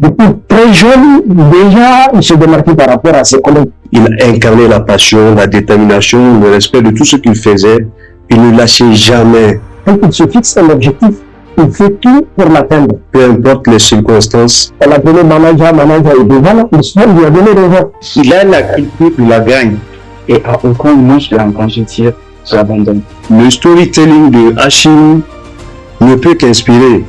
Depuis très jeune, déjà, il se démarquait par rapport à ses collègues. Il a incarné la passion, la détermination, le respect de tout ce qu'il faisait. Il ne lâchait jamais. Quand il se fixe un objectif, il fait tout pour l'atteindre. Peu importe les circonstances. On l'appelait manager, et déjà, l'histoire lui a donné raison. Il a la culture de la gagne et à aucun moment je l'ai entendu dire j'abandonne. Le storytelling de Hachim ne peut qu'inspirer.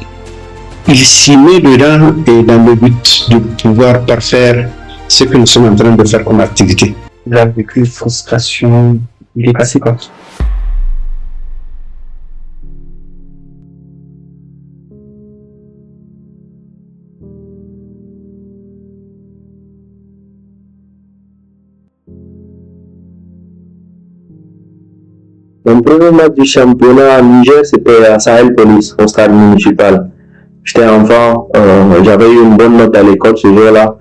Il s'y met dedans et dans le but de pouvoir parfaire ce que nous sommes en train de faire comme activité. Il a vécu frustration, il est passé par tout. Mon premier match du championnat à Niger, c'était à Sahel Police, au stade municipal. J'étais enfant, j'avais eu une bonne note à l'école ce jour-là.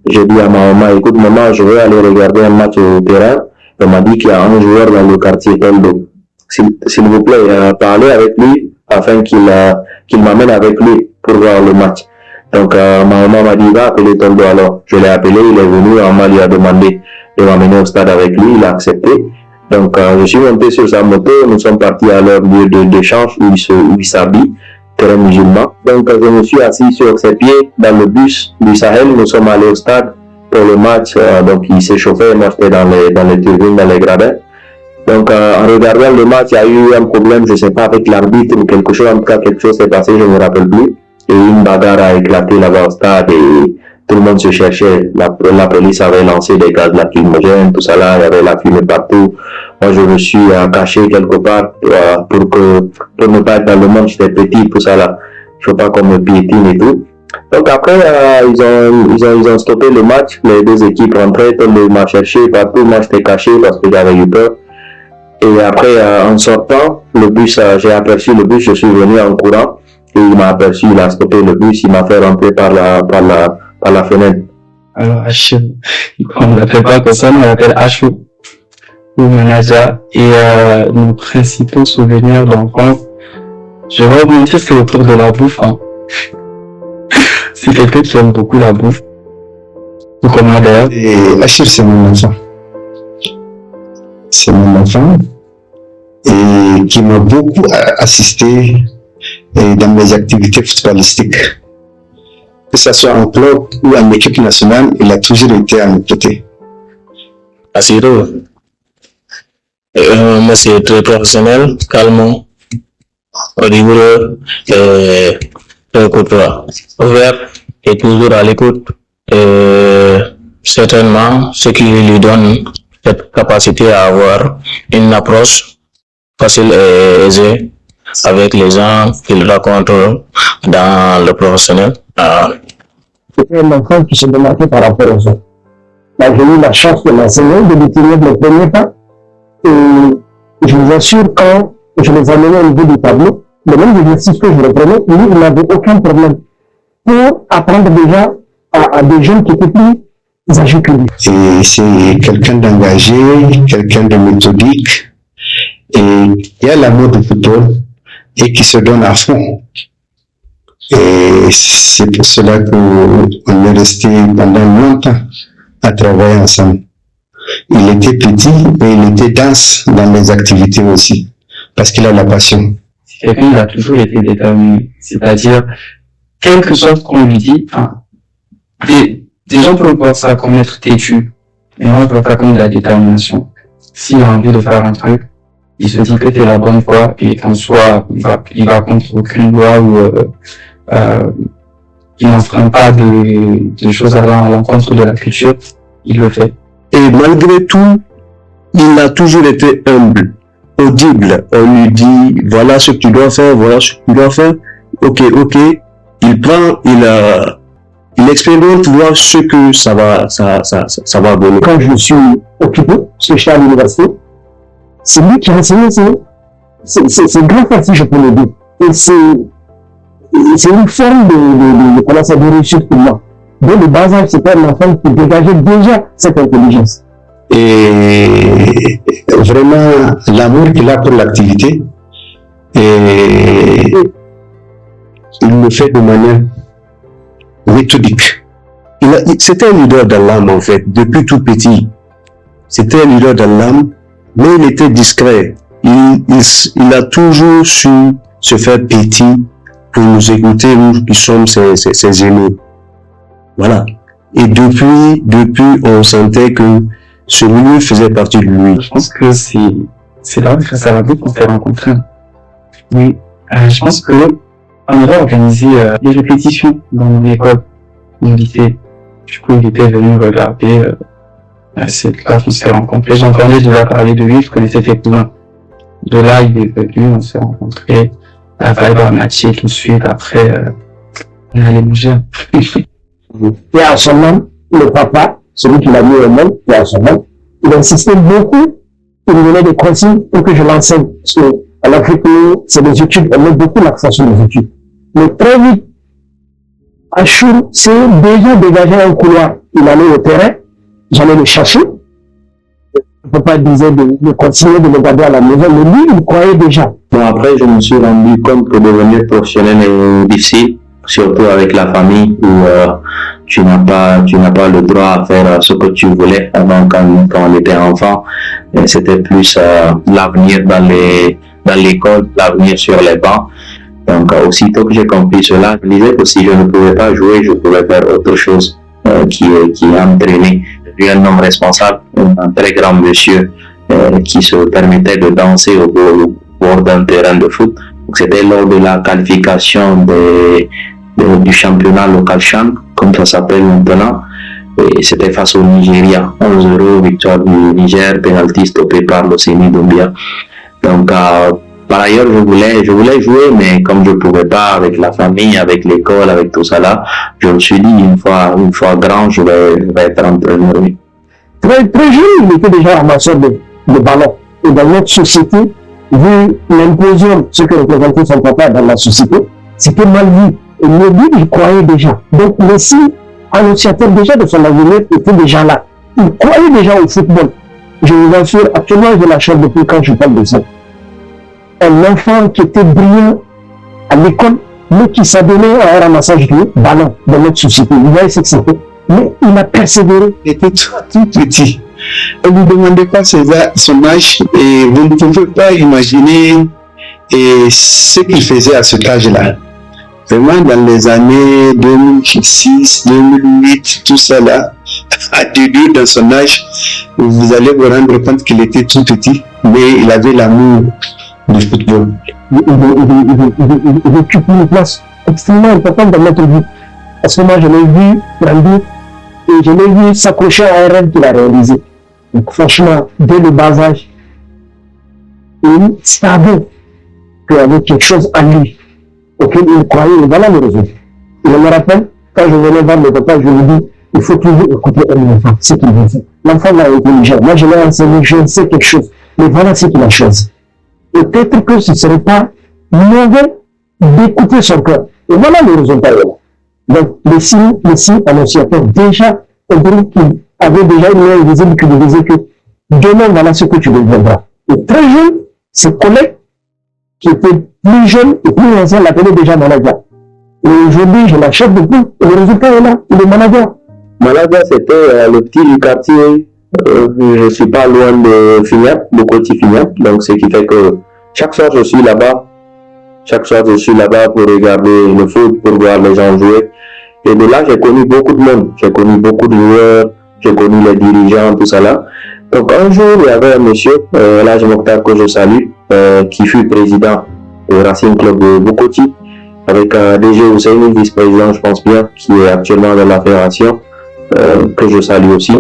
J'ai dit à ma maman, écoute maman, je vais aller regarder un match au terrain. Elle m'a dit qu'il y a un joueur dans le quartier Toldo. S'il vous plaît, parlez avec lui afin qu'il m'amène avec lui pour voir le match. Donc ma maman m'a dit, va appeler Toldo alors. Je l'ai appelé, il est venu, maman lui a demandé de m'amener au stade avec lui, il a accepté. Donc je suis monté sur sa moto, nous sommes partis à leur lieu d'échange où il s'habille, terrain musulman. Donc je me suis assis sur ses pieds dans le bus du Sahel, nous sommes allés au stade pour le match, donc il s'échauffait, moi j'étais dans les tribunes, dans les gradins. Donc en regardant le match, il y a eu un problème, je sais pas, avec l'arbitre ou quelque chose, en tout cas quelque chose s'est passé, je ne me rappelle plus. Et une bagarre a éclaté là-bas au stade et tout le monde se cherchait. La police avait lancé des gaz lacrymogènes, tout ça là, il y avait la fumée partout. Moi, je me suis caché quelque part pour ne pas être dans le monde, j'étais petit, tout ça là. Je veux pas qu'on me piétine et tout. Donc après, ils ont stoppé le match, les deux équipes rentraient, tout le monde m'a cherché partout, moi j'étais caché parce que j'avais eu peur. Et après, en sortant, le bus, j'ai aperçu le bus, je suis venu en courant, et il m'a aperçu, il a stoppé le bus, il m'a fait rentrer par la fenêtre. Alors Hachim, on ne l'appelle pas comme ça, on l'appelle Hachim, ou manager, et nos principaux souvenirs d'enfance, je vais remonter sur autour de la bouffe. Hein. C'est quelqu'un qui aime beaucoup la bouffe. Ou comment d'ailleurs? Et Hachim, c'est mon enfant. C'est mon enfant et qui m'a beaucoup assisté dans mes activités footballistiques. Que ce soit en club ou en équipe nationale, il a toujours été à mes côtés. Asiro, monsieur très professionnel, calme, rigoureux et très courtois, ouvert et toujours à l'écoute. Certainement, ce qui lui donne cette capacité à avoir une approche facile et aisée avec les gens qu'il rencontre dans le professionnel. C'était un enfant qui se démarquait par rapport aux autres. J'ai eu la chance de l'enseigner, de lui tenir le premier pas. Et je vous assure, quand je les amenais au niveau du tableau, le même exercice que je reprenais, lui, il n'avait aucun problème. Pour apprendre déjà à des jeunes qui étaient plus âgés que lui. Et c'est quelqu'un d'engagé, quelqu'un de méthodique, et il y a l'amour du football et qui se donne à fond. Et c'est pour cela qu'on est resté pendant longtemps à travailler ensemble. Il était petit, mais il était dense dans les activités aussi, parce qu'il a la passion. Quelqu'un qui a toujours été déterminé, c'est-à-dire, quel que soit ce qu'on lui dit, des gens peuvent voir ça comme être têtu, mais moi je vois ça comme de la détermination. S'il a envie de faire un truc, il se dit que c'est la bonne voie, et qu'en soi, il va contre aucune loi ou il n'enfreint pas de choses à l'encontre de la culture, il le fait. Et malgré tout, il a toujours été humble, audible. On lui dit, voilà ce que tu dois faire, voilà ce que tu dois faire. Ok. Il prend, il expérimente voir ce que ça va donner. Quand je me suis occupé, parce que j'étais à l'université, c'est lui qui a enseigné, c'est grave si je peux le dire. Et c'est une forme de réussite pour moi. Dès le bas âge, c'était un enfant qui dégageait déjà cette intelligence. Et vraiment, l'amour qu'il a pour l'activité, et il le fait de manière méthodique. C'était un leader dans l'âme, en fait, depuis tout petit. C'était un leader dans l'âme, mais il était discret. Il a toujours su se faire petit pour nous écouter, nous qui sommes ses aînés. Voilà. Et depuis, on sentait que ce milieu faisait partie de lui. Je pense que c'est là grâce à la vie qu'on s'est rencontrés. Oui. Je pense que on aurait organisé des répétitions dans l'école, au lycée. Du coup, il était venu regarder. C'est là qu'on s'est rencontrés. J'entendais déjà parler de lui, je connaissais ses cousins. De là, il est venu, on s'est rencontrés. La vibe a matché tout de suite. Après, on allait manger. Et à son nom, le papa, celui qui l'a mis au monde, et à son nom, il insistait beaucoup, il me donnait des consignes pour que je l'enseigne. Parce que, à l'Afrique, c'est les études, on met beaucoup l'accent sur les études. Mais très vite, Achour s'est déjà dégagé un couloir. Il allait au terrain, j'allais le chercher. Le papa disait de continuer de le garder à la maison, mais lui, il croyait déjà. Bon, après, je me suis rendu compte que devenir professionnel est difficile, surtout avec la famille où tu n'as pas le droit à faire ce que tu voulais avant quand on était enfant. C'était plus l'avenir dans l'école, l'avenir sur les bancs. Donc, aussitôt que j'ai compris cela, je disais que si je ne pouvais pas jouer, je pouvais faire autre chose qui entraînait. Je suis un homme responsable, un très grand monsieur qui se permettait de danser au bord d'un terrain de foot. C'était lors de la qualification du championnat local Chan, comme ça s'appelle maintenant. Et c'était face au Nigeria. 11-0, victoire du Niger, penalty stoppé par l'Océanie Doumbia. Donc, par ailleurs, je voulais jouer, mais comme je pouvais pas avec la famille, avec l'école, avec tout ça là, je me suis dit, une fois grand, je vais être entraîneur. Très, très jeune, il était déjà ramasseur de ballons. Et dans notre société, vu l'implosion, ce que représentait son papa dans la société, c'était mal vu. Et lui, il croyait déjà. Donc, les signes annonciateurs déjà de son avenir étaient déjà là. Il croyait déjà au football. Je vous assure, actuellement, j'ai la chance depuis quand je parle de ça. Un enfant qui était brillant à l'école, mais qui s'adonnait à un ramassage de ballons dans notre société. Vous voyez ce que c'était. Mais il a persévéré. Il était tout petit. On ne lui demandait pas son âge et vous ne pouvez pas imaginer ce qu'il faisait à cet âge-là. Vraiment, dans les années 2006, 2008, tout ça là, à début dans son âge, vous allez vous rendre compte qu'il était tout petit, mais il avait l'amour du football. Il occupe une place extrêmement importante dans notre vie. À ce moment, je l'ai vu grandir et je l'ai vu s'accrocher à un rêve qu'il a réalisé. Donc, franchement, dès le bas âge, il savait qu'il y avait quelque chose en lui auquel il croyait, et voilà le résultat. Je me rappelle, quand je venais voir le papa, je lui dis, il faut toujours écouter un enfant, ce qu'il veut faire. L'enfant est intelligent. Moi, je l'ai enseigné, je sais quelque chose. Mais voilà ce qu'il a choisi. Peut-être que ce ne serait pas mauvais d'écouter son cœur. Et voilà le résultat. Donc, les signes annonciateurs, déjà, on dirait qu'il avait déjà une main invisible qui lui disait que demain, voilà ce que tu deviendras. Et très jeune, ses collègues, qui étaient plus jeunes et plus anciens, l'appelaient déjà manager. Et aujourd'hui, je l'achète depuis, et le résultat est là, il est manager. Manager, c'était le petit du quartier. Je ne suis pas loin de Fignap, de Côté Fignap, donc ce qui fait que chaque soir je suis là-bas. Chaque soir je suis là-bas pour regarder le foot, pour voir les gens jouer. Et de là, j'ai connu beaucoup de monde. J'ai connu beaucoup de joueurs, j'ai connu les dirigeants, tout ça là. Donc un jour, il y avait un monsieur, là je m'octave que je salue, qui fut président du Racing Club de Bukoti, avec DG Husseini, vice-président, je pense bien, qui est actuellement dans la fédération, que je salue aussi.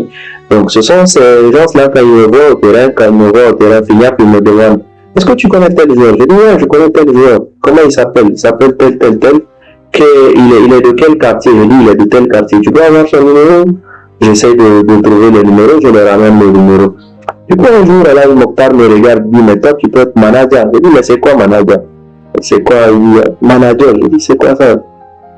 Donc ce sont ces gens-là, quand ils me voient au terrain, Fignap, ils me demandent, est-ce que tu connais tel joueur? Je dis, ouais, je connais tel joueur. Comment il s'appelle? Il s'appelle tel. Il est de quel quartier? Je dis, il est de tel quartier. Tu peux avoir son numéro? J'essaie de trouver les numéros, je leur ramène le numéro. Du coup, un jour, là, Mokhtar me regarde, dit, mais toi, tu peux être manager. Je dis, mais c'est quoi manager? C'est quoi, manager? Je dis, c'est quoi ça?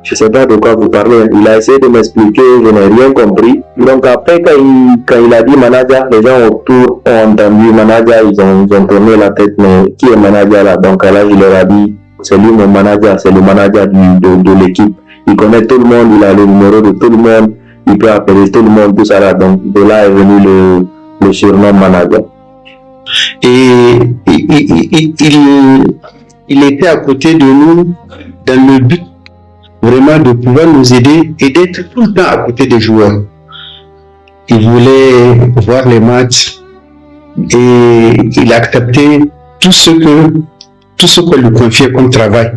Je sais pas de quoi vous parlez. Il a essayé de m'expliquer, je n'ai rien compris. Donc après, quand il a dit manager, les gens autour ont entendu manager, ils ont tourné la tête, mais qui est manager là? Donc là, je leur ai dit, c'est lui mon manager, c'est le manager de l'équipe. il connaît tout le monde, il a le numéro de tout le monde, il peut appeler tout le monde, tout ça là. Donc de là est venu le surnom manager. Et il était à côté de nous dans le but vraiment de pouvoir nous aider et d'être tout le temps à côté des joueurs. Il voulait voir les matchs et il acceptait tout ce qu'on lui confiait comme travail,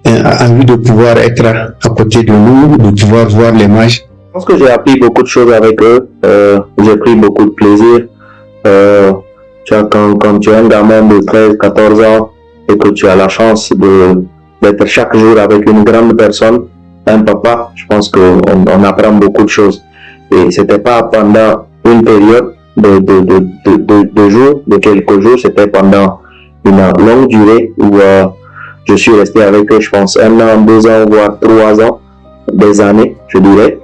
en vue de pouvoir être à côté de nous, de pouvoir voir les matchs. Je pense que j'ai appris beaucoup de choses avec eux, j'ai pris beaucoup de plaisir. Quand tu es un gamin de 13-14 ans et que tu as la chance d'être chaque jour avec une grande personne, un papa, je pense qu'on apprend beaucoup de choses. Et c'était pas pendant une période de jours, de quelques jours, c'était pendant une longue durée où je suis resté avec eux, je pense, 1 an, 2 ans, voire 3 ans, des années, je dirais.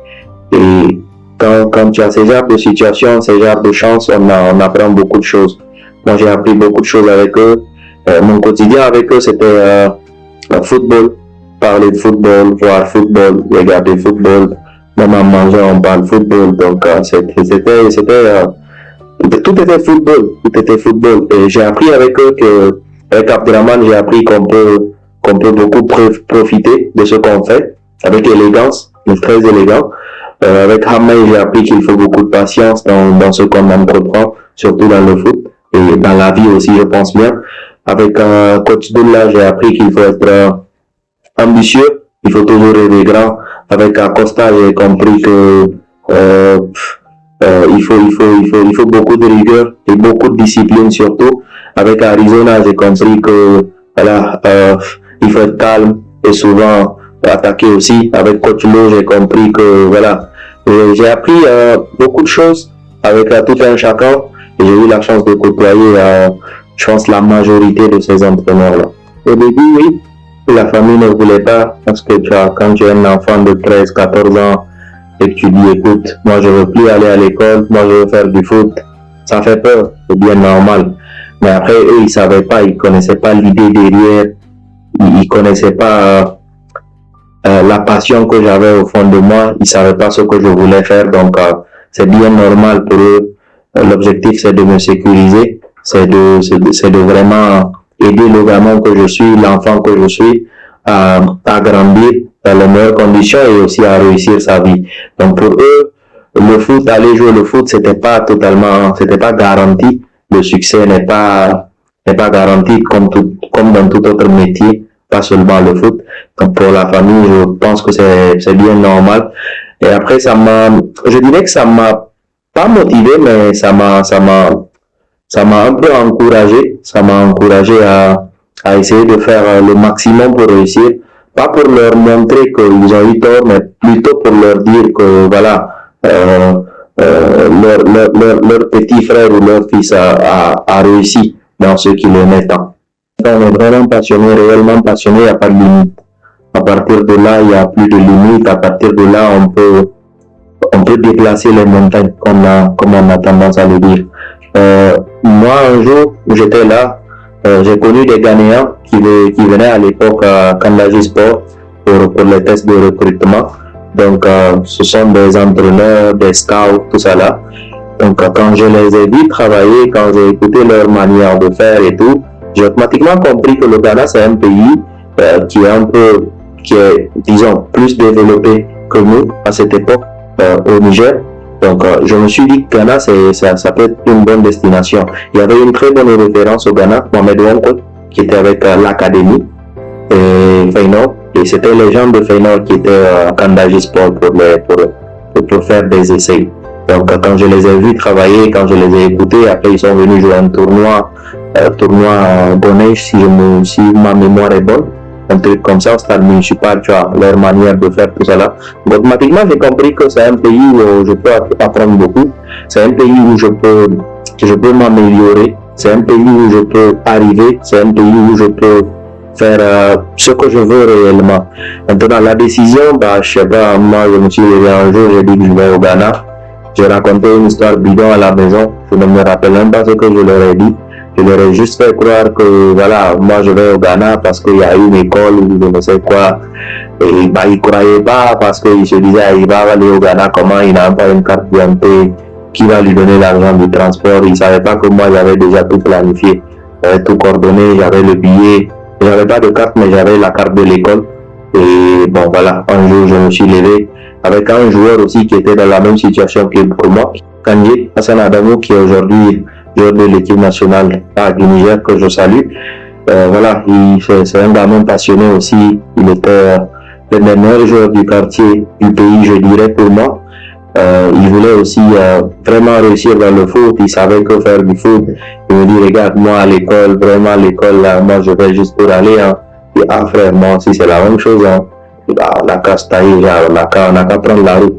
Et quand tu as ce genre de situation, ce genre de chance, on apprend beaucoup de choses. Moi, j'ai appris beaucoup de choses avec eux. Mon quotidien avec eux, c'était football, parler de football, voir football, regarder football. Même en mangeant, on parle football. Donc, tout était football. Tout était football. Et j'ai appris avec eux avec Abdelrahman, j'ai appris qu'on peut beaucoup profiter de ce qu'on fait avec élégance, mais très élégant. Avec Hamay, j'ai appris qu'il faut beaucoup de patience dans ce qu'on entreprend, surtout dans le foot et dans la vie aussi, je pense bien. Avec coach Doula, j'ai appris qu'il faut être ambitieux, il faut toujours rêver grand. Avec Acosta, j'ai compris que il faut beaucoup de rigueur et beaucoup de discipline surtout. Avec Arizona, j'ai compris que voilà, il faut être calme et souvent attaquer aussi. Avec Coach Lo, j'ai compris que voilà, j'ai appris beaucoup de choses avec tout un chacun et j'ai eu la chance de côtoyer, je pense, la majorité de ces entraîneurs-là. Au début, oui, la famille ne voulait pas parce que quand tu es un enfant de 13-14 ans et que tu dis écoute, moi je veux plus aller à l'école, moi je veux faire du foot, ça fait peur, c'est bien normal. Mais après, eux, ils savaient pas, ils connaissaient pas l'idée derrière, ils connaissaient pas la passion que j'avais au fond de moi, ils savaient pas ce que je voulais faire, donc c'est bien normal pour eux. L'objectif, c'est de me sécuriser, c'est de vraiment aider le gamin que je suis, l'enfant que je suis, à grandir dans les meilleures conditions et aussi à réussir sa vie. Donc pour eux, le foot, aller jouer le foot, c'était pas garanti. Le succès n'est pas garanti comme dans tout autre métier, pas seulement le foot. Donc pour la famille, je pense que c'est bien normal. Et après, je dirais que ça m'a pas motivé, mais ça m'a un peu encouragé. Ça m'a encouragé à essayer de faire le maximum pour réussir. Pas pour leur montrer qu'ils ont eu tort, mais plutôt pour leur dire que voilà, leur petit frère ou leur fils a réussi dans ce qu'il aimait tant. Quand on est vraiment passionné, réellement passionné, il n'y a pas de limite. À partir de là, il n'y a plus de limite. À partir de là, on peut déplacer les montagnes, comme on a tendance à le dire. Moi, un jour, j'étais là, j'ai connu des Ghanéens qui venaient à l'époque à Kandaji Sport pour les tests de recrutement. Donc, ce sont des entraîneurs, des scouts, tout ça là. Donc, quand je les ai vus travailler, quand j'ai écouté leur manière de faire et tout, j'ai automatiquement compris que le Ghana, c'est un pays qui est, disons, plus développé que nous à cette époque au Niger. Donc, je me suis dit que Ghana, ça peut être une bonne destination. Il y avait une très bonne référence au Ghana, Mohamed Wanko, qui était avec l'académie et Feyenoord. Et c'était les gens de Feyenoord qui étaient à Kandaji Sport pour faire des essais. Donc, quand je les ai vus travailler, quand je les ai écoutés, après ils sont venus jouer un tournoi à Gonèche, si ma mémoire est bonne. Un truc comme ça, au stade municipal, tu vois, leur manière de faire tout ça là. Donc, automatiquement, j'ai compris que c'est un pays où je peux apprendre beaucoup. C'est un pays où je peux m'améliorer. C'est un pays où je peux arriver. C'est un pays où je peux faire ce que je veux réellement. Maintenant, la décision, je sais pas, moi, je me suis levé un jour, j'ai dit que je vais au Ghana. J'ai raconté une histoire bidon à la maison. Je ne me rappelle même pas ce que je leur ai dit. Je leur ai juste fait croire que, voilà, moi je vais au Ghana parce qu'il y a une école ou je ne sais quoi. Et bah, ils croyaient pas parce qu'ils se disaient, il va aller au Ghana, comment il n'a pas une carte d'identité, qui va lui donner l'argent du transport. Ils ne savaient pas que moi j'avais déjà tout planifié. J'avais tout coordonné, j'avais le billet. J'avais pas de carte, mais j'avais la carte de l'école. Et bon, voilà, un jour je me suis levé avec un joueur aussi qui était dans la même situation que moi, Kandji Hassan Adamou, qui est aujourd'hui joueur de l'équipe nationale du Niger, que je salue. Voilà, c'est un gamin passionné aussi. Il était le meilleur joueur du quartier, du pays, je dirais, pour moi. Il voulait aussi vraiment réussir dans le foot. Il savait que faire du foot. Il me dit, regarde, moi à l'école, vraiment l'école, là, moi je vais juste pour aller. Hein. Et ah frère, moi aussi c'est la même chose. Hein. Bah, on n'a qu'à se tailler, on n'a qu'à prendre la route.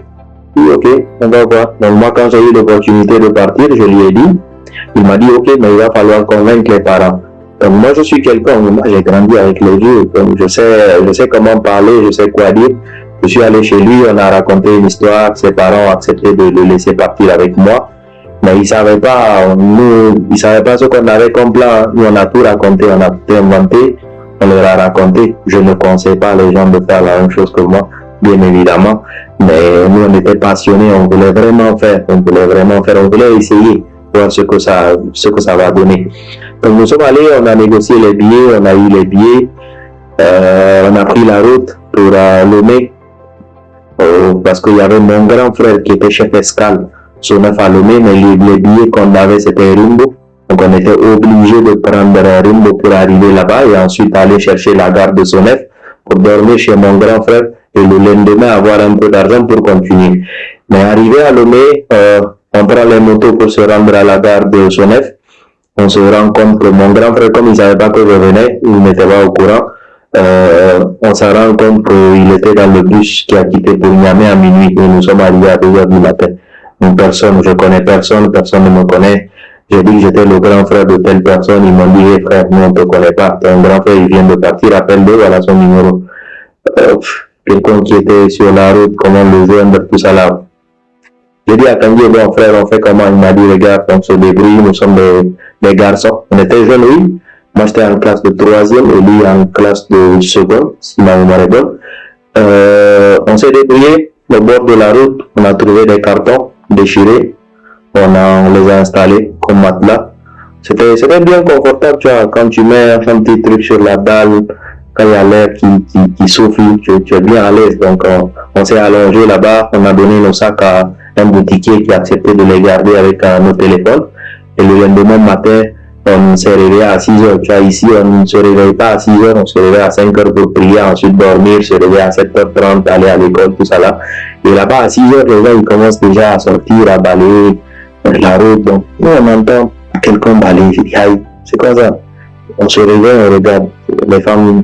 Oui, ok, on va voir. Donc moi quand j'ai eu l'opportunité de partir, je lui ai dit, il m'a dit ok, mais il va falloir convaincre les parents. Donc moi je suis quelqu'un, moi j'ai grandi avec les vieux, donc je sais comment parler, je sais quoi dire. Je suis allé chez lui, on a raconté une histoire, ses parents ont accepté de le laisser partir avec moi. Mais ils savaient pas, ils savaient pas ce qu'on avait comme plan. Nous on a tout raconté, on a tout inventé, on leur a raconté. Je ne conseille pas les gens de faire la même chose que moi, bien évidemment. Mais nous on était passionnés, on voulait vraiment faire, on voulait essayer, voir ce que ça va donner. Donc nous sommes allés, on a négocié les billets, on a eu les billets, on a pris la route pour Lomé. Parce qu'il y avait mon grand frère qui était chef escale sur neuf à Lomé, mais les billets qu'on avait c'était Rimbo. Donc on était obligé de prendre Rimbo pour arriver là-bas et ensuite aller chercher la gare de Sonef pour dormir chez mon grand frère et le lendemain avoir un peu d'argent pour continuer. Mais arrivé à Lomé, on prend les motos pour se rendre à la gare de Sonef. On se rend compte que mon grand frère, comme il ne savait pas que je venais, il n'était pas au courant. On s'en rend compte qu'il était dans le bus qui a quitté pour Niamey à minuit et nous sommes arrivés à 2h du matin. Donc je connais personne, personne ne me connaît. J'ai dit que j'étais le grand frère de telle personne, ils m'ont dit, hey, frère, nous on te connaît pas, ton grand frère il vient de partir, appelle-le, voilà son numéro. Quelqu'un qui était sur la route, comment le joindre, tout ça là. J'ai dit à Kandji, bon frère, on fait comment? Il m'a dit, regarde, on se débrouille, nous sommes des garçons. On était jeunes, oui. Moi, j'étais en classe de 3e et lui en classe de 2e, si ma mémoire est bonne. On s'est débrouillé au bord de la route. On a trouvé des cartons déchirés. On les a installés comme matelas. C'était bien confortable, tu vois, quand tu mets un petit truc sur la dalle, quand il y a l'air qui souffle, tu es bien à l'aise. Donc, on s'est allongé là-bas. On a donné nos sacs à un boutiquier qui a accepté de les garder avec nos téléphones. Et le lendemain matin, on s'est réveillé à 6h. Tu vois, ici, on ne se réveille pas à 6h, on se réveille à 5h pour prier, ensuite dormir, se réveiller à 7h30, aller à l'école, tout ça là. Et là-bas, à 6h, les gens, ils commencent déjà à sortir, à balayer la route. Donc, nous, on entend quelqu'un balayer. Je dis, aïe, c'est quoi ça? On se réveille, on regarde les femmes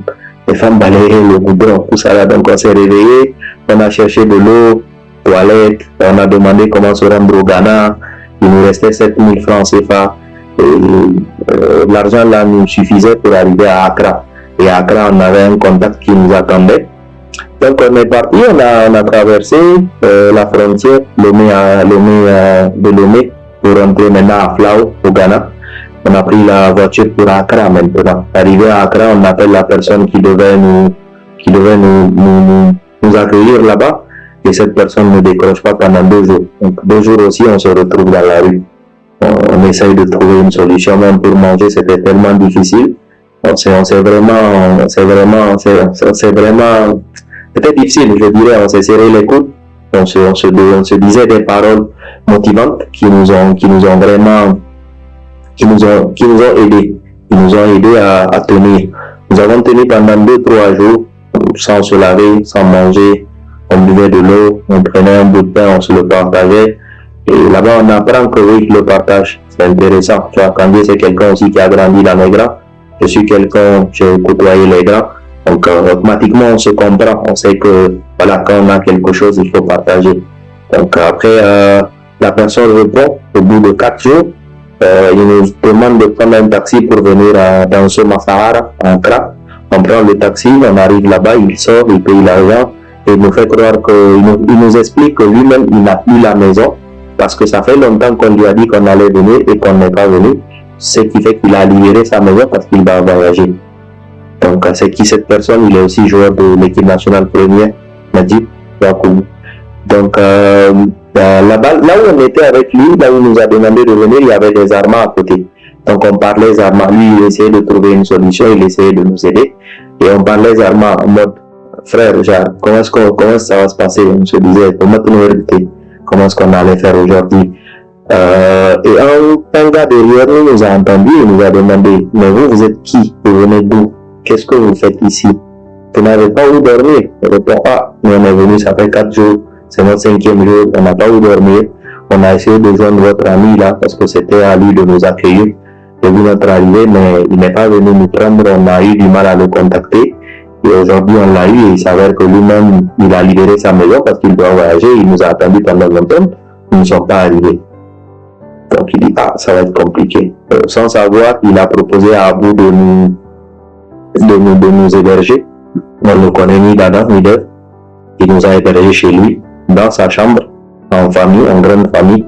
balayer le goudron, tout ça là. Donc, on s'est réveillé, on a cherché de l'eau, toilette, on a demandé comment se rendre au Ghana. Il nous restait 7000 francs CFA. L'argent là nous suffisait pour arriver à Accra. Et à Accra, on avait un contact qui nous attendait. Donc on est parti, on a traversé la frontière de Lomé pour rentrer maintenant à Flao, au Ghana. On a pris la voiture pour Accra maintenant. Arrivé à Accra, on appelle la personne qui devait nous accueillir là-bas. Et cette personne ne décroche pas pendant 2 jours. Donc 2 jours aussi, on se retrouve dans la rue. On essaye de trouver une solution, même pour manger, c'était tellement difficile. C'était difficile, je dirais, on s'est serré les coudes, on se disait des paroles motivantes qui nous ont aidés. Ils nous ont aidés à tenir. Nous avons tenu pendant 2-3 jours, sans se laver, sans manger. On buvait de l'eau, on prenait un bout de pain, on se le partageait. Et là-bas, on apprend que oui, le partage, c'est intéressant. Tu vois, Kandji, c'est quelqu'un aussi qui a grandi dans les grands. Je suis quelqu'un, j'ai côtoyé les grands. Donc, automatiquement, on se comprend. On sait que, voilà, quand on a quelque chose, il faut partager. Donc, après, la personne répond, au bout de 4 jours, il nous demande de prendre un taxi pour venir dans ce Massahara, en Accra. On prend le taxi, on arrive là-bas, il sort, il paye l'argent. Et il nous fait croire il nous explique que lui-même, il n'a plus la maison. Parce que ça fait longtemps qu'on lui a dit qu'on allait venir et qu'on n'est pas venu. ce qui fait qu'il a libéré sa maison parce qu'il va voyager. Donc, c'est qui cette personne? Il est aussi joueur de l'équipe nationale première, Najib Yacoub. Donc, là-bas, là où on était avec lui, là où il nous a demandé de venir, il y avait des armes à côté. Donc, on parlait armes. Lui, il essayait de trouver une solution, il essayait de nous aider. Et on parlait armes en mode, frère, genre, comment ça va se passer? On se disait, comment est-ce qu'on allait faire aujourd'hui? Et un gars derrière nous a entendu et nous a demandé, mais vous êtes qui? Vous venez d'où? Qu'est-ce que vous faites ici? Vous n'avez pas où dormir? Il répond, nous on est venu, ça fait 4 jours, c'est notre 5e jour, on n'a pas où dormir. On a essayé de joindre votre ami là, parce que c'était à lui de nous accueillir depuis notre arrivée, mais il n'est pas venu nous prendre, on a eu du mal à le contacter. Et aujourd'hui, on l'a eu et il s'avère que lui-même, il a libéré sa maison parce qu'il doit voyager, il nous a attendu pendant longtemps, ils ne sont pas arrivés. Donc il dit, ça va être compliqué. Sans savoir, il a proposé à Abou de nous héberger. On ne connaît ni d'Adam ni d'Ève. Il nous a hébergés chez lui, dans sa chambre, en famille, en grande famille.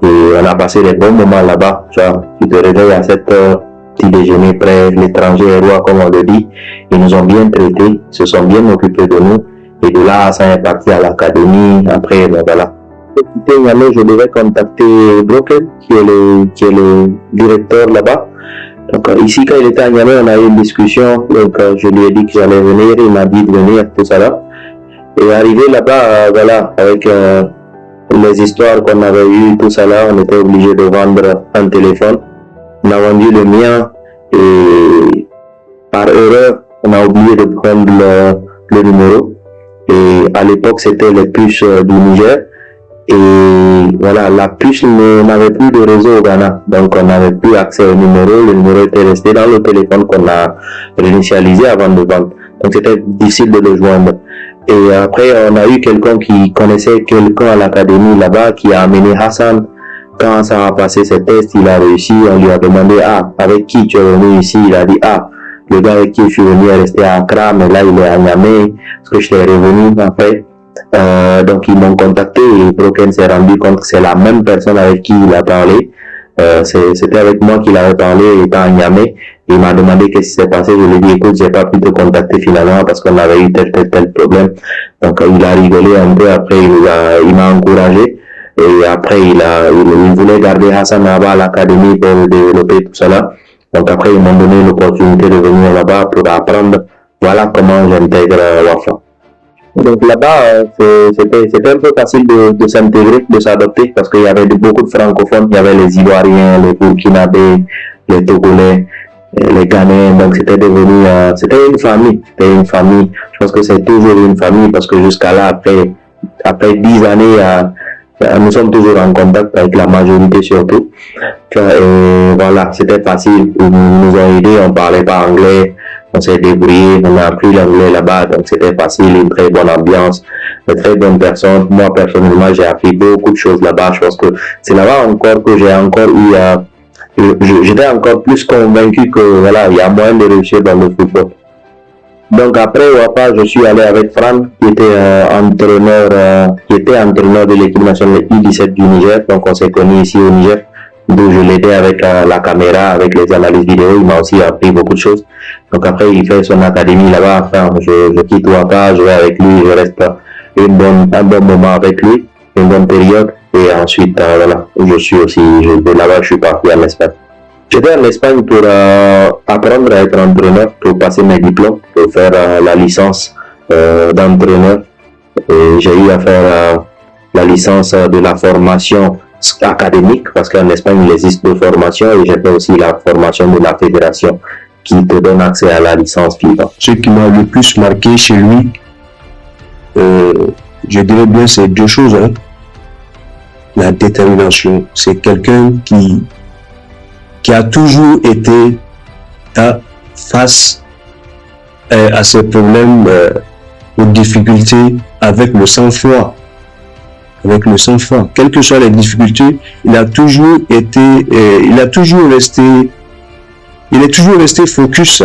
Et on a passé des bons moments là-bas. Genre, tu te réveilles à 7 heures, petit déjeuner prêt, l'étranger est roi, comme on le dit. Ils nous ont bien traités, se sont bien occupés de nous. Et de là, ça est parti à l'académie. Après, ben voilà. Pour quitter Niamey, je devais contacter Broken, qui est le directeur là-bas. Donc ici, quand il était à Niamey, on a eu une discussion. Donc je lui ai dit que j'allais venir, il m'a dit de venir, tout ça là. Et arrivé là-bas, voilà, avec les histoires qu'on avait eues, tout ça là, on était obligé de vendre un téléphone. On a vendu le mien et par erreur, on a oublié de prendre le numéro. Et à l'époque, c'était les puces du Niger. Et voilà, la puce n'avait plus de réseau au Ghana, donc on n'avait plus accès au numéro. Le numéro était resté dans le téléphone qu'on a réinitialisé avant de vendre. Donc c'était difficile de le joindre. Et après, on a eu quelqu'un qui connaissait quelqu'un à l'académie là-bas qui a amené Hassan. Quand ça a passé ses tests, il a réussi. On lui a demandé, avec qui tu es venu ici? Il a dit, le gars avec qui je suis venu est resté à Accra, mais là il est à Niamey, parce que je suis revenu après. Donc ils m'ont contacté et Broken s'est rendu compte que c'est la même personne avec qui il a parlé. C'était avec moi qu'il avait parlé étant à Niamey. Il m'a demandé qu'est-ce qui s'est passé. Je lui ai dit, écoute, j'ai pas pu te contacter finalement parce qu'on avait eu tel problème. Donc il a rigolé un peu. Après il m'a encouragé et après il voulait garder Hassan là-bas à l'académie pour développer tout cela. Donc après ils m'ont donné l'opportunité de venir là-bas pour apprendre. Voilà comment j'intègre Wafa. Donc là-bas, c'était un peu facile de s'intégrer, de s'adopter, parce qu'il y avait beaucoup de francophones, il y avait les Ivoiriens, les Burkinabés, les Togolais, les Ghanéens, donc c'était devenu, c'était une famille. Je pense que c'est toujours une famille, parce que jusqu'à là, après 10 années, nous sommes toujours en contact avec la majorité surtout. Et voilà, c'était facile, ils nous ont aidés, on parlait pas anglais. On s'est débrouillé, on a appris l'anglais là-bas, donc c'était facile, une très bonne ambiance, de très bonnes personnes. Moi, personnellement, j'ai appris beaucoup de choses là-bas. Je pense que c'est là-bas encore que j'ai encore eu, j'étais encore plus convaincu que voilà, il y a moyen de réussir dans le football. Donc après Wafa, je suis allé avec Fran, qui était entraîneur de l'équipe nationale U17 du Niger. Donc on s'est connus ici au Niger, d'où je l'aidais avec la caméra, avec les analyses vidéo. Il m'a aussi appris beaucoup de choses. Donc après, il fait son académie là-bas. Enfin, je quitte Ouattara, je vais avec lui, je reste un bon moment avec lui, une bonne période. Et ensuite, voilà, je suis aussi, de là-bas, je suis parti en Espagne. J'étais en Espagne pour apprendre à être entraîneur, pour passer mes diplômes, pour faire la licence d'entraîneur. J'ai eu à faire la licence de la formation académique, parce qu'en Espagne, il existe deux formations, et j'ai fait aussi la formation de la fédération qui te donne accès à la licence FIFA. Ce qui m'a le plus marqué chez lui, je dirais bien c'est deux choses. La détermination. C'est quelqu'un qui a toujours été face à ses problèmes, aux difficultés, avec le sang-froid. Quelles que soient les difficultés, il est toujours resté focus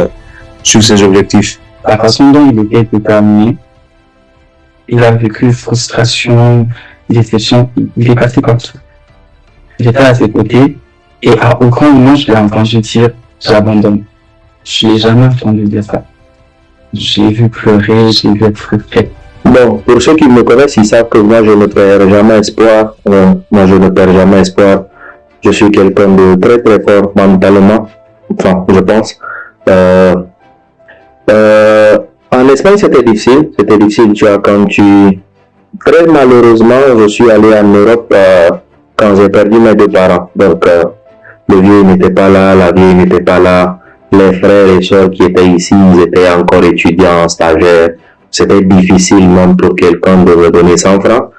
sur ses objectifs. La façon dont il était déterminé, il a vécu frustration, déception, il est passé partout. J'étais à ses côtés Et à aucun moment, je l'ai entendu dire, j'abandonne. Je l'ai jamais entendu dire ça. Je l'ai vu pleurer, je l'ai vu être frustré. Bon, pour ceux qui me connaissent, ils savent que moi, je ne perds jamais espoir. Moi, je ne perds jamais espoir. Je suis quelqu'un de très, très fort mentalement. Enfin, je pense. En Espagne, c'était difficile. C'était difficile, tu vois, quand tu... Très malheureusement, je suis allé en Europe quand j'ai perdu mes deux parents. Donc, le vieux n'était pas là, la vieille n'était pas là. Les frères et sœurs qui étaient ici, ils étaient encore étudiants, stagiaires. C'était difficile même pour quelqu'un de me donner 100 francs.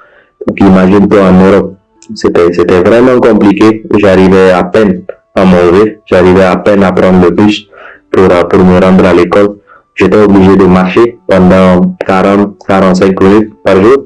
Donc, imagine-toi en Europe. C'était vraiment compliqué. J'arrivais à peine à manger. J'arrivais à peine à prendre le bus pour me rendre à l'école. J'étais obligé de marcher pendant 40-45 minutes par jour.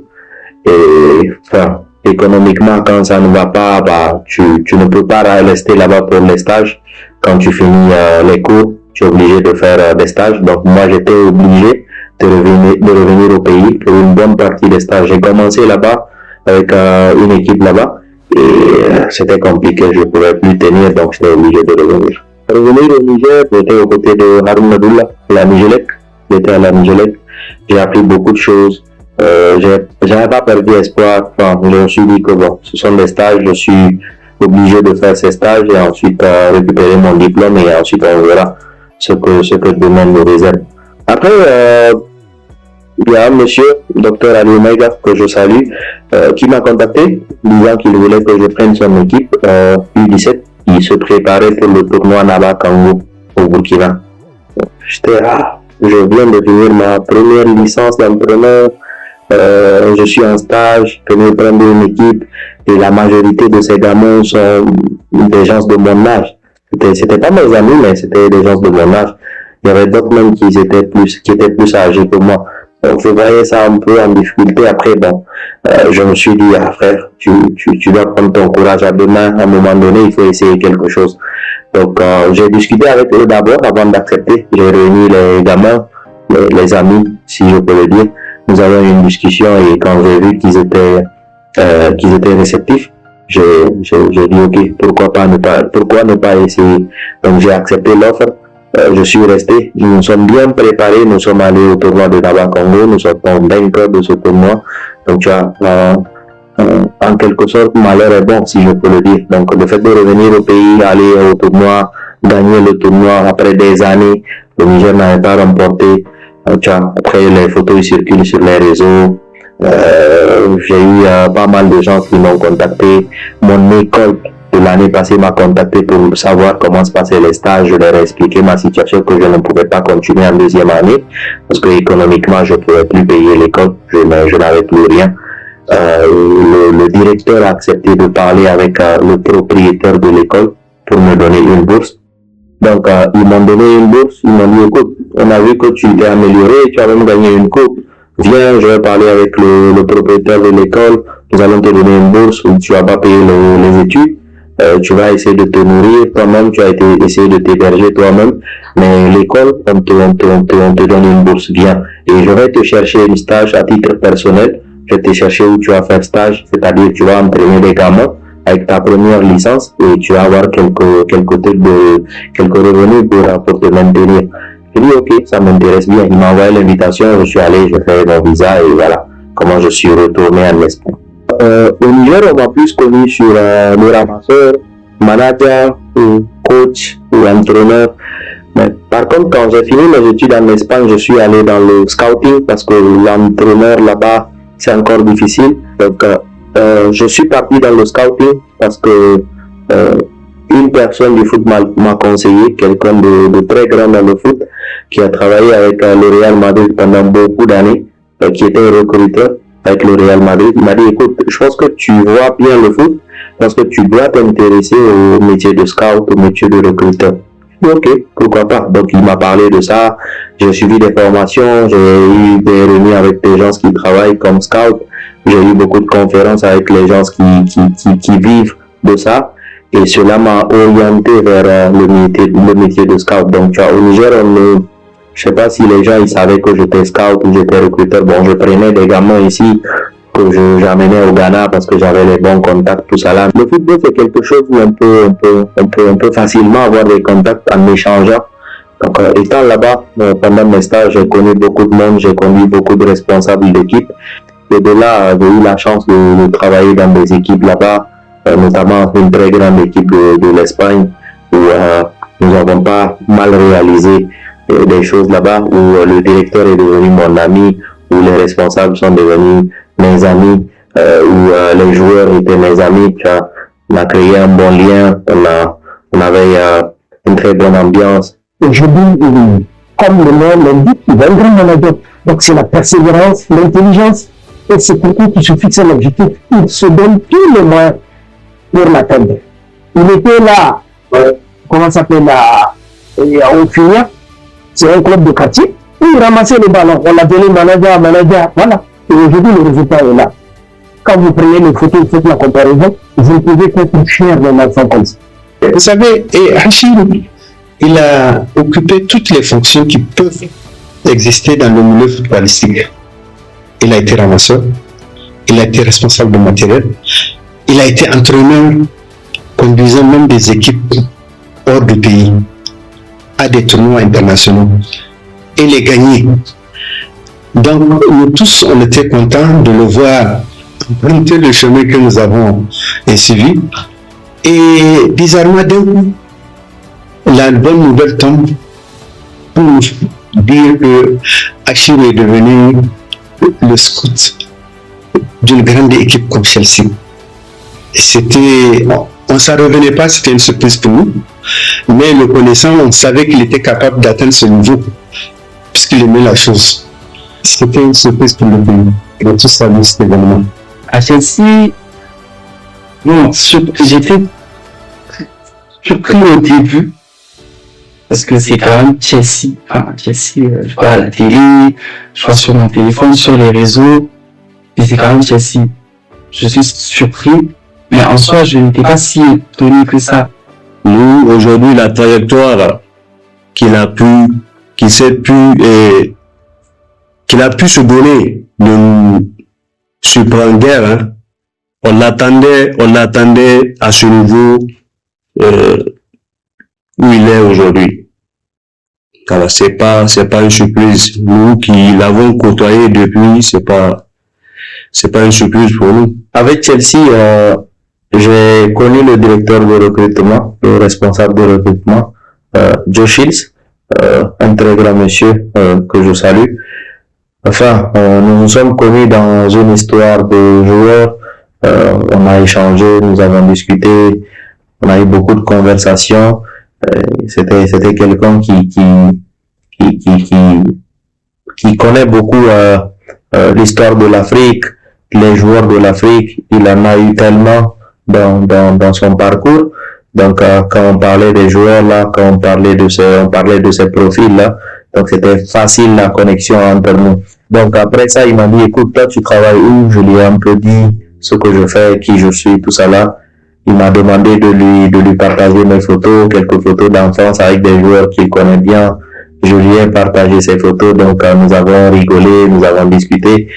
Et enfin, économiquement, quand ça ne va pas, bah, tu ne peux pas rester là-bas pour les stages. Quand tu finis les cours, tu es obligé de faire des stages. Donc moi, j'étais obligé de revenir au pays pour une bonne partie des stages. J'ai commencé là-bas avec une équipe là-bas et c'était compliqué, je ne pouvais plus tenir, donc j'étais obligé de revenir. Revenir au Niger, j'étais aux côtés de Haroun Abdullah, la Nigélec. J'étais à la Nigélec. J'ai appris beaucoup de choses. J'avais pas perdu espoir. Enfin, je me suis dit que bon, ce sont des stages, je suis obligé de faire ces stages et ensuite récupérer mon diplôme et ensuite on verra ce que demain nous réserve. Après, il y a un monsieur, Dr Ali Omega, que je salue, qui m'a contacté, disant qu'il voulait que je prenne son équipe U17. Il se préparait pour le tournoi Naba Kango au Burkina. J'étais là, je viens de finir ma première licence d'entraîneur, je suis en stage, je vais prendre une équipe et la majorité de ces gamins sont des gens de mon âge. C'était pas mes amis, mais c'était des gens de mon âge. Il y avait d'autres même qui étaient plus âgés que moi. Donc je voyais ça un peu en difficulté. Après, bon, je me suis dit, ah frère, tu dois prendre ton courage à deux mains. À un moment donné, il faut essayer quelque chose. Donc j'ai discuté avec eux d'abord avant d'accepter. J'ai réuni les gamins, les amis, si je peux le dire. Nous avons eu une discussion et quand j'ai vu qu'ils étaient réceptifs, j'ai dit ok, pourquoi ne pas essayer. Donc j'ai accepté l'offre. Je suis resté, nous sommes bien préparés, nous sommes allés au tournoi de Naba Congo, nous sommes vainqueurs de ce tournoi. Donc tu vois, en quelque sorte, malheur est bon, si je peux le dire. Donc le fait de revenir au pays, aller au tournoi, gagner le tournoi après des années, le Niger n'avait pas remporté. Tu vois, après les photos circulent sur les réseaux. J'ai eu pas mal de gens qui m'ont contacté. Mon école de l'année passée m'a contacté pour savoir comment se passaient les stages. Je leur ai expliqué ma situation, que je ne pouvais pas continuer en deuxième année parce que économiquement je ne pouvais plus payer l'école, je n'avais plus rien. Le directeur a accepté de parler avec le propriétaire de l'école pour me donner une bourse. Donc ils m'ont donné une bourse, ils m'ont dit écoute, on a vu que tu t'es amélioré, tu as même gagné une coupe. Viens, je vais parler avec le propriétaire de l'école, nous allons te donner une bourse où tu vas pas payer les études. Tu vas essayer de te nourrir toi-même, tu vas essayer de t'héberger toi-même, mais l'école, on te donne une bourse, viens. Et je vais te chercher un stage à titre personnel, je vais te chercher où tu vas faire stage, c'est-à-dire tu vas entraîner des gamins avec ta première licence et tu vas avoir quelques revenus pour te maintenir. Je dis ok, ça m'intéresse bien. Il m'a envoyé l'invitation, je suis allé, je fais mon visa et voilà comment je suis retourné en Espagne. Au Niger, on m'a plus connu sur le ramasseur, manager, ou coach ou entraîneur. Mais par contre, quand j'ai fini mes études en Espagne, je suis allé dans le scouting parce que l'entraîneur là-bas, c'est encore difficile. Donc, je suis parti dans le scouting parce que une personne du foot m'a conseillé, quelqu'un de très grand dans le foot, qui a travaillé avec le Real Madrid pendant beaucoup d'années, qui était un recruteur avec le Real Madrid. Il m'a dit écoute, je pense que tu vois bien le foot, parce que tu dois t'intéresser au métier de scout, au métier de recruteur. Ok, pourquoi pas. Donc il m'a parlé de ça, j'ai suivi des formations, j'ai eu des réunions avec des gens qui travaillent comme scout, j'ai eu beaucoup de conférences avec les gens qui vivent de ça, et cela m'a orienté vers le métier de scout. Donc tu vois, au Niger, je sais pas si les gens ils savaient que j'étais scout ou j'étais recruteur. Bon, je prenais des gamins ici que j'amenais au Ghana parce que j'avais les bons contacts, tout ça là. Le football, c'est quelque chose où on peut facilement avoir des contacts en échangeant. Donc, étant là-bas, pendant mes stages, j'ai connu beaucoup de monde, j'ai connu beaucoup de responsables d'équipe. Et de là, j'ai eu la chance de travailler dans des équipes là-bas, notamment une très grande équipe de l'Espagne, où nous n'avons pas mal réalisé des choses là-bas, où le directeur est devenu mon ami, où les responsables sont devenus mes amis, où les joueurs étaient mes amis. On a créé un bon lien, on avait une très bonne ambiance. Aujourd'hui, comme le nom l'indique, il est un grand manager. Donc c'est la persévérance, l'intelligence, et c'est quelqu'un qui se fixe un objectif. Il se donne tous les moyens pour l'atteindre. Il était là, comment ça s'appelle, au Funia, c'est un club de quartier, où il ramassait les ballons. On l'appelait manager, voilà. Et aujourd'hui, le résultat est là. Quand vous prenez les photos, vous faites la comparaison, vous ne pouvez qu'être fier d'un enfant comme ça. Vous savez, Hachim, il a occupé toutes les fonctions qui peuvent exister dans le milieu footballistique. Il a été ramasseur, il a été responsable de matériel, il a été entraîneur, conduisant même des équipes hors du pays à des tournois internationaux et les gagner. Donc nous tous, on était contents de le voir emprunter le chemin que nous avons suivi. Et bizarrement, d'un coup, la bonne nouvelle tombe pour nous dire que Achille est devenu le scout d'une grande équipe comme Chelsea. On ne s'en revenait pas, c'était une surprise pour nous, mais le connaissant, on savait qu'il était capable d'atteindre ce niveau, puisqu'il aimait la chose. C'était une surprise pour le pays. Et tout ça, cet événement. À Chelsea, bon, j'étais surpris au début, parce que c'est quand même Chelsea. Enfin, Chelsea, je vois à la télé, je vois sur mon téléphone, sur les réseaux, mais c'est quand même Chelsea. Je suis surpris, mais en soi, je n'étais pas si étonné que ça. Nous, aujourd'hui, la trajectoire qu'il a pu se donner de nous surprendre, hein. On l'attendait à ce niveau où il est aujourd'hui. Alors, c'est pas une surprise. Nous qui l'avons côtoyé depuis, c'est pas une surprise pour nous. Avec Chelsea, j'ai connu le directeur de recrutement, le responsable de recrutement, Joe Shields, un très grand monsieur que je salue. Enfin, nous nous sommes connus dans une histoire de joueurs. On a échangé, nous avons discuté, on a eu beaucoup de conversations. C'était quelqu'un qui connaît beaucoup l'histoire de l'Afrique, les joueurs de l'Afrique. Il en a eu tellement dans son parcours. Donc quand on parlait des joueurs là, quand on parlait de ces profils là, donc c'était facile la connexion entre nous. Donc après ça, il m'a dit, écoute, toi tu travailles où? Je lui ai un peu dit ce que je fais, qui je suis, tout ça là. Il m'a demandé de lui partager mes photos, quelques photos d'enfance avec des joueurs qu'il connaît bien. Je lui ai partagé ces photos, donc nous avons rigolé, nous avons discuté.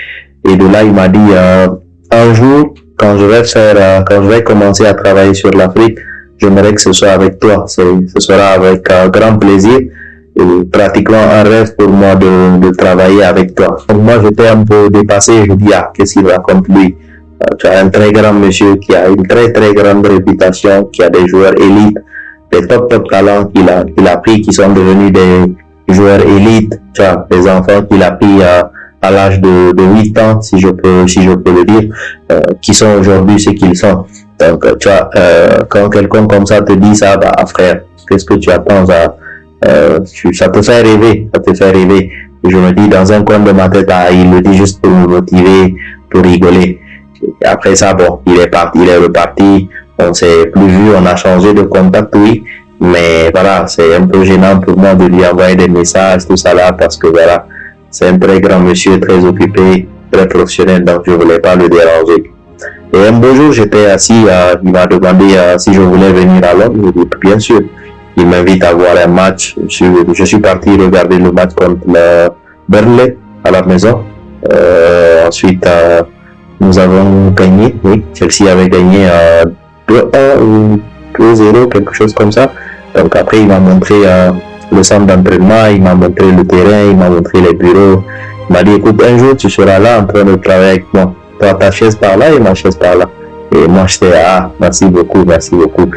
Et de là, il m'a dit, un jour, quand je vais commencer à travailler sur l'Afrique, j'aimerais que ce soit avec toi. Ce sera avec grand plaisir. Et pratiquement un rêve pour moi de travailler avec toi. Donc moi, j'étais un peu dépassé. Je dis, qu'est-ce qu'il raconte lui? Tu as un très grand monsieur qui a une très très grande réputation, qui a des joueurs élites, des top talents qu'il a pris, qui sont devenus des joueurs élites. Tu as des enfants qu'il a pris à l'âge de 8 ans, si je peux le dire, qui sont aujourd'hui ce qu'ils sont. Donc, tu vois, quand quelqu'un comme ça te dit ça, bah, frère, qu'est-ce que tu attends? Ça te fait rêver, Et je me dis, dans un coin de ma tête, il le dit juste pour me motiver, pour rigoler. Et après ça, bon, il est reparti, on s'est plus vu, on a changé de contact, oui, mais voilà, c'est un peu gênant pour moi de lui envoyer des messages, tout ça là, parce que voilà, c'est un très grand monsieur, très occupé, très professionnel, donc je voulais pas le déranger. Et un beau jour, j'étais assis, il m'a demandé si je voulais venir à Londres. Je dis, bien sûr. Il m'invite à voir un match. Je suis parti regarder le match contre le Burnley à la maison. Ensuite, nous avons gagné, oui, Chelsea avait gagné 2-1 ou 2-0, quelque chose comme ça. Donc après, il m'a montré le centre d'entraînement, il m'a montré le terrain, il m'a montré les bureaux. Il m'a dit, écoute, un jour, tu seras là en train de travailler avec moi. Toi, ta chaise par là et ma chaise par là. Et moi, j'étais, merci beaucoup, merci beaucoup.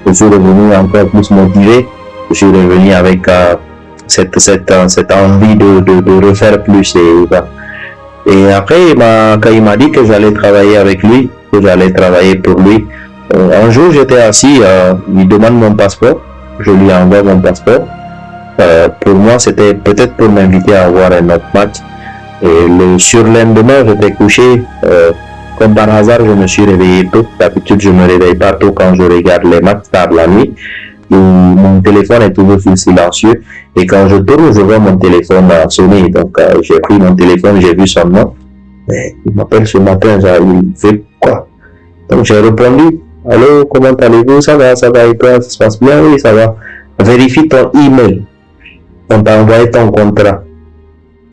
Je suis revenu encore plus motivé. Je suis revenu avec cette envie de refaire plus. Et après, quand il m'a dit que j'allais travailler avec lui, que j'allais travailler pour lui, un jour, j'étais assis, il demande mon passeport. Je lui envoie mon passeport. Pour moi, c'était peut-être pour m'inviter à voir un autre match. Et le surlendemain, j'étais couché. Comme par hasard, je me suis réveillé tôt. D'habitude, je me réveille pas tôt quand je regarde les matchs tard la nuit. Et mon téléphone est toujours sur silencieux. Et quand je tourne, je vois mon téléphone sonner. Donc, j'ai pris mon téléphone, j'ai vu son nom. Mais il m'appelle ce matin, il fait quoi? Donc, j'ai répondu. Allô, comment allez-vous? Ça va, et toi? Ça se passe bien? Oui, ça va. Vérifie ton email. On t'a envoyé ton contrat.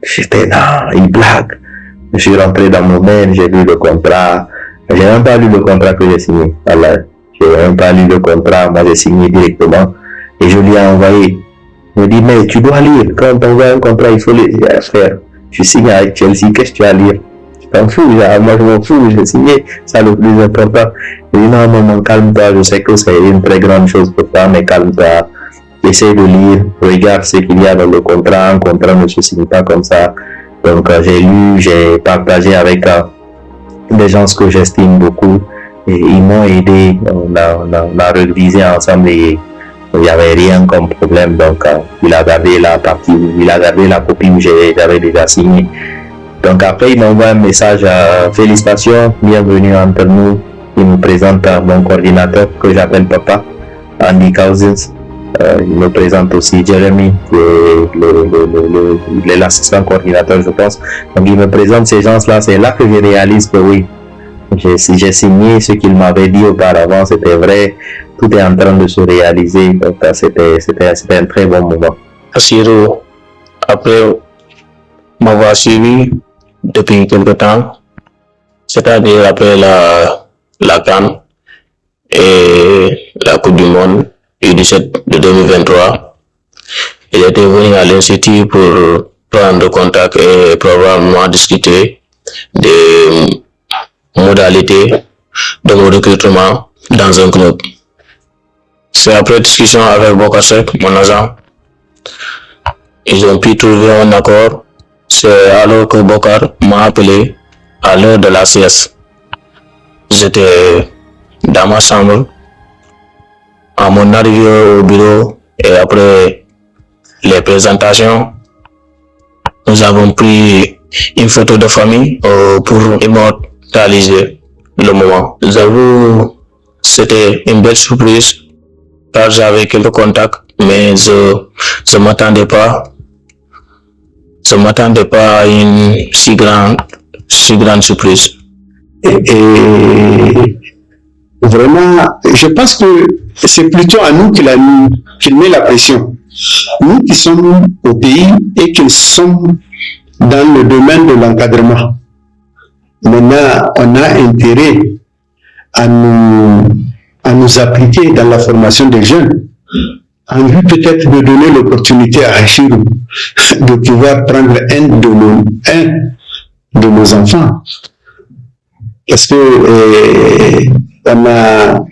J'étais là, il blague. Je suis rentré dans mon mail, j'ai lu le contrat. J'ai même pas lu le contrat que j'ai signé. Alors, j'ai même pas lu le contrat, moi j'ai signé directement. Et je lui ai envoyé. Il me dit, mais tu dois lire. Quand on t'envoie un contrat, il faut le faire. Je signe avec Chelsea, qu'est-ce que tu as à lire? Tu t'en fous, moi je m'en fous, j'ai signé. C'est le plus important. Il dit, non, calme-toi, je sais que c'est une très grande chose pour toi, mais calme-toi. Essaye de lire, regarde ce qu'il y a dans le contrat. Un contrat ne se signe pas comme ça. Donc j'ai lu, j'ai partagé avec des gens que j'estime beaucoup et ils m'ont aidé. On a révisé ensemble et il n'y avait rien comme problème. Donc il a gardé la copie où j'avais déjà signé. Donc après il m'envoie un message, félicitations, bienvenue entre nous. Il me présente mon coordinateur que j'appelle Papa, Andy Cousins. Il me présente aussi Jeremy, qui est l'assistant coordinateur, je pense. Donc, il me présente ces gens-là. C'est là que je réalise que oui, j'ai signé ce qu'il m'avait dit auparavant, c'était vrai. Tout est en train de se réaliser. Donc, c'était un très bon moment. Assiro, après m'avoir suivi depuis quelque temps, c'est-à-dire après la CAN et la Coupe du Monde, U17 de 2023, il était venu à l'Institut pour prendre contact et probablement discuter des modalités de mon recrutement dans un club. C'est après discussion avec Bokasek, mon agent, ils ont pu trouver un accord. C'est alors que Bokar m'a appelé à l'heure de la sieste. J'étais dans ma chambre. À mon arrivée au bureau et après les présentations, nous avons pris une photo de famille pour immortaliser le moment. J'avoue, c'était une belle surprise car j'avais quelques contacts, mais je m'attendais pas à une si grande surprise. Et vraiment, je pense que c'est plutôt à nous qu'il met la pression. Nous qui sommes au pays et qui sommes dans le domaine de l'encadrement. Maintenant, on a intérêt à nous appliquer dans la formation des jeunes, en vue peut-être de donner l'opportunité à Hachirou de pouvoir prendre un de nos enfants. Parce que on a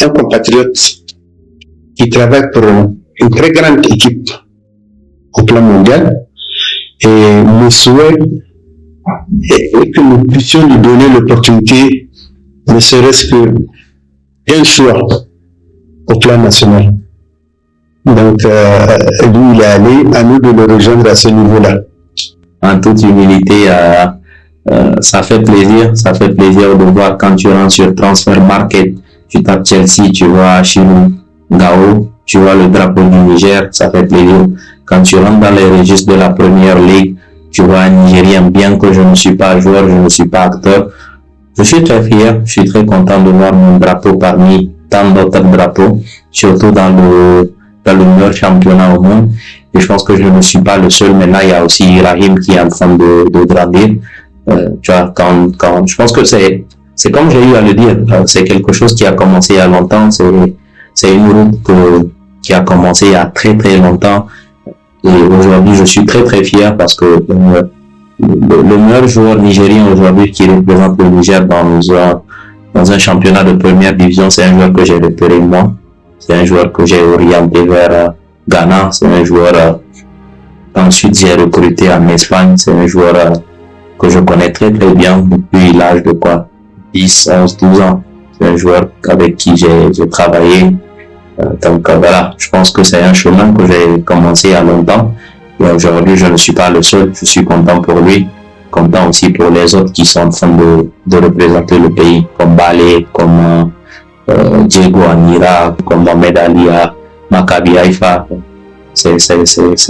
un compatriote qui travaille pour une très grande équipe au plan mondial et le souhait est que nous puissions lui donner l'opportunité, ne serait-ce qu'un choix au plan national. Donc, lui, il est allé, à nous de le rejoindre à ce niveau-là. En toute humilité, ça fait plaisir de voir quand tu rentres sur Transfer Market, tu tapes Chelsea, tu vois Chirou, Gao, tu vois le drapeau du Niger, ça fait plaisir. Quand tu rentres dans les registres de la Première Ligue, tu vois un Nigérien, bien que je ne suis pas joueur, je ne suis pas acteur. Je suis très fier, je suis très content de voir mon drapeau parmi tant d'autres drapeaux, surtout dans le meilleur championnat au monde. Et je pense que je ne suis pas le seul. Maintenant, il y a aussi Rahim qui est en train de grandir. Tu vois, quand je pense que c'est comme j'ai eu à le dire, c'est quelque chose qui a commencé il y a longtemps, c'est une route qui a commencé il y a très très longtemps. Et aujourd'hui, je suis très très fier parce que le meilleur joueur nigérien aujourd'hui qui représente le Niger dans un championnat de première division, c'est un joueur que j'ai repéré moi. C'est un joueur que j'ai orienté vers Ghana. C'est un joueur ensuite j'ai recruté en Espagne. C'est un joueur que je connais très très bien depuis l'âge de 10, 11, 12 ans. C'est un joueur avec qui j'ai travaillé. Donc voilà, je pense que c'est un chemin que j'ai commencé il y a longtemps. Et aujourd'hui, je ne suis pas le seul. Je suis content pour lui, content aussi pour les autres qui sont en train de représenter le pays, comme Balé, comme Diego Anira, comme Mohamed Alia, Maccabi Haïfa. C'est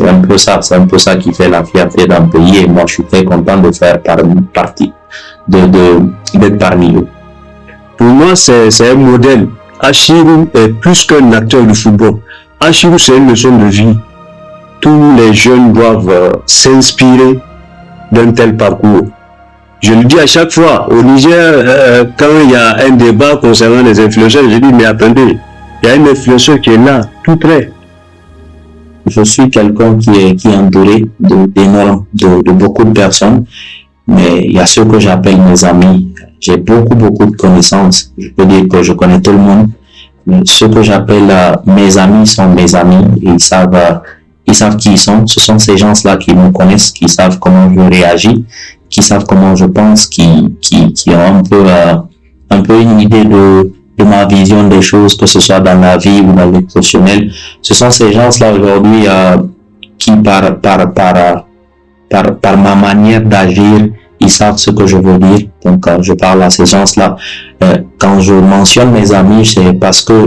un peu ça qui fait la fierté d'un pays. Et moi, je suis très content de faire partie, d'être parmi eux. Pour moi, c'est un modèle. Achirou est plus qu'un acteur de football. Achirou, c'est une leçon de vie. Tous les jeunes doivent s'inspirer d'un tel parcours. Je le dis à chaque fois, au Niger, quand il y a un débat concernant les influenceurs, je dis, mais attendez, il y a un influenceur qui est là, tout près. Je suis quelqu'un qui est entouré de beaucoup de personnes, mais il y a ceux que j'appelle mes amis. J'ai beaucoup de connaissances. Je peux dire que je connais tout le monde. Mais ceux que j'appelle mes amis sont mes amis. Et ils savent qui ils sont. Ce sont ces gens-là qui me connaissent, qui savent comment je réagis, qui savent comment je pense, qui ont un peu une idée de ma vision des choses, que ce soit dans la vie ou dans le professionnel. Ce sont ces gens-là aujourd'hui qui par ma manière d'agir, ils savent ce que je veux dire. Donc, je parle à ces gens-là. Quand je mentionne mes amis, c'est parce que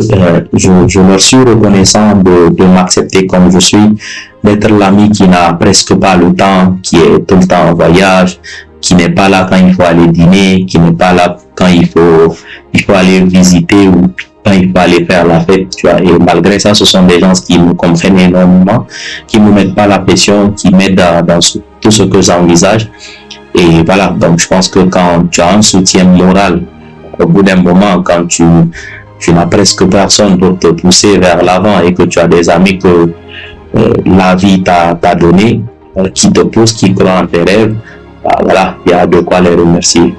je leur suis reconnaissant de m'accepter comme je suis, d'être l'ami qui n'a presque pas le temps, qui est tout le temps en voyage, qui n'est pas là quand il faut aller dîner, qui n'est pas là quand il faut aller visiter ou quand il faut aller faire la fête, tu vois. Et malgré ça, ce sont des gens qui me comprennent énormément, qui me mettent pas la pression, qui m'aident dans tout ce que j'envisage. Et voilà, donc je pense que quand tu as un soutien moral, au bout d'un moment, quand tu n'as presque personne pour te pousser vers l'avant et que tu as des amis que la vie t'a donné, qui te poussent, qui croient en tes rêves, voilà, il y a de quoi les remercier.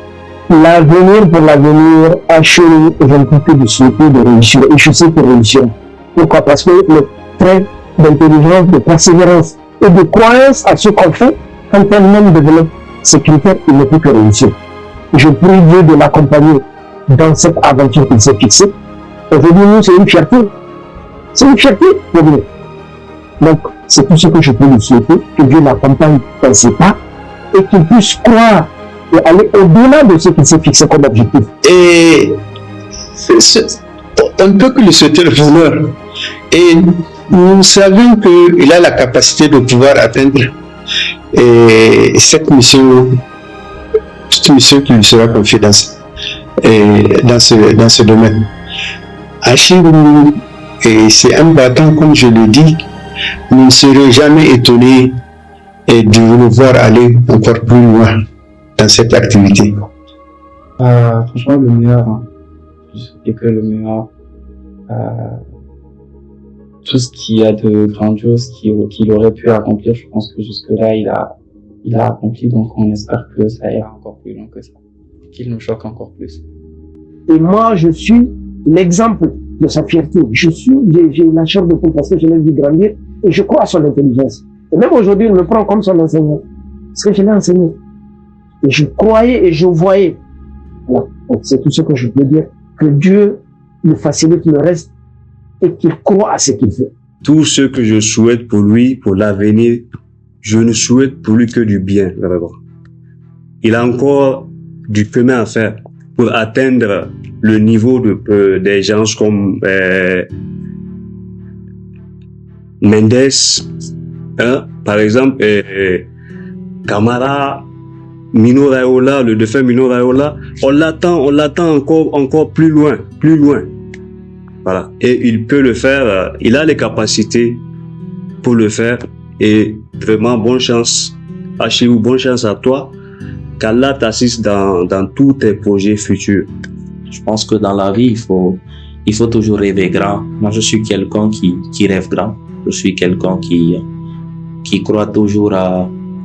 L'avenir, pour l'avenir, Achirou, je ne peux que de souhaiter de réussir. Et je sais que réussir. Pourquoi? Parce que le trait d'intelligence, de persévérance et de croyance à ce qu'on fait, quand un homme développe ces critères, il ne peut que réussir. Je prie Dieu de l'accompagner dans cette aventure qu'il s'est fixée. Aujourd'hui, nous, c'est une fierté. C'est une fierté pour nous. Donc, c'est tout ce que je peux lui souhaiter, que Dieu l'accompagne dans ses pas et qu'il puisse croire et aller au-delà de ce qu'il s'est fixé comme objectif. Et on ne peut que lui souhaiter le bonheur. Et nous savons qu'il a la capacité de pouvoir atteindre cette mission qui lui sera confiée dans ce domaine. Achirou, c'est un battant, comme je le dis, vous ne serez jamais étonné de le voir aller encore plus loin dans cette activité. Franchement, le meilleur, hein. Je souhaitais que le meilleur. Tout ce qu'il y a de grandiose qu'il aurait pu accomplir, je pense que jusque-là, il a accompli, donc on espère que ça ira encore plus loin que ça. Qu'il nous choque encore plus. Et moi, je suis l'exemple de sa fierté. J'ai la chair de poule parce que je l'ai vu grandir et je crois à son intelligence. Et même aujourd'hui, il me prend comme son enseignant. Parce que je l'ai enseigné. Et je croyais et je voyais. Voilà. Donc, c'est tout ce que je peux dire. Que Dieu me facilite le reste et qu'il croit à ce qu'il fait. Tout ce que je souhaite pour lui, pour l'avenir, je ne souhaite pour lui que du bien, vraiment. Il a encore du chemin à faire pour atteindre le niveau des gens comme Mendes, hein, par exemple, Camara, Mino Raiola, le défunt Mino Raiola, on l'attend encore plus loin. Voilà. Et il peut le faire, il a les capacités pour le faire. Et vraiment, bonne chance, Achirou, bonne chance à toi. qu'Allah t'assiste dans tous tes projets futurs. Je pense que dans la vie, il faut toujours rêver grand. Moi, je suis quelqu'un qui rêve grand. Je suis quelqu'un qui croit toujours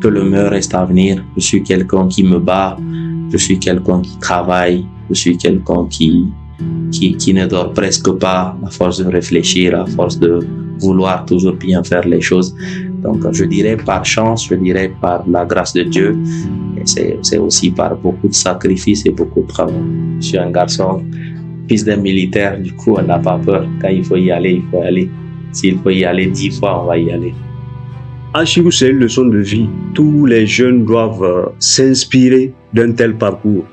que le meilleur reste à venir. Je suis quelqu'un qui me bat. Je suis quelqu'un qui travaille. Je suis quelqu'un qui ne dort presque pas à force de réfléchir, à force de vouloir toujours bien faire les choses. Donc, je dirais par chance, je dirais par la grâce de Dieu. Et c'est aussi par beaucoup de sacrifices et beaucoup de travail. Je suis un garçon, fils d'un militaire, du coup, on n'a pas peur. Quand il faut y aller, il faut y aller. S'il faut y aller 10 fois, on va y aller. Achirou, c'est une leçon de vie. Tous les jeunes doivent s'inspirer d'un tel parcours.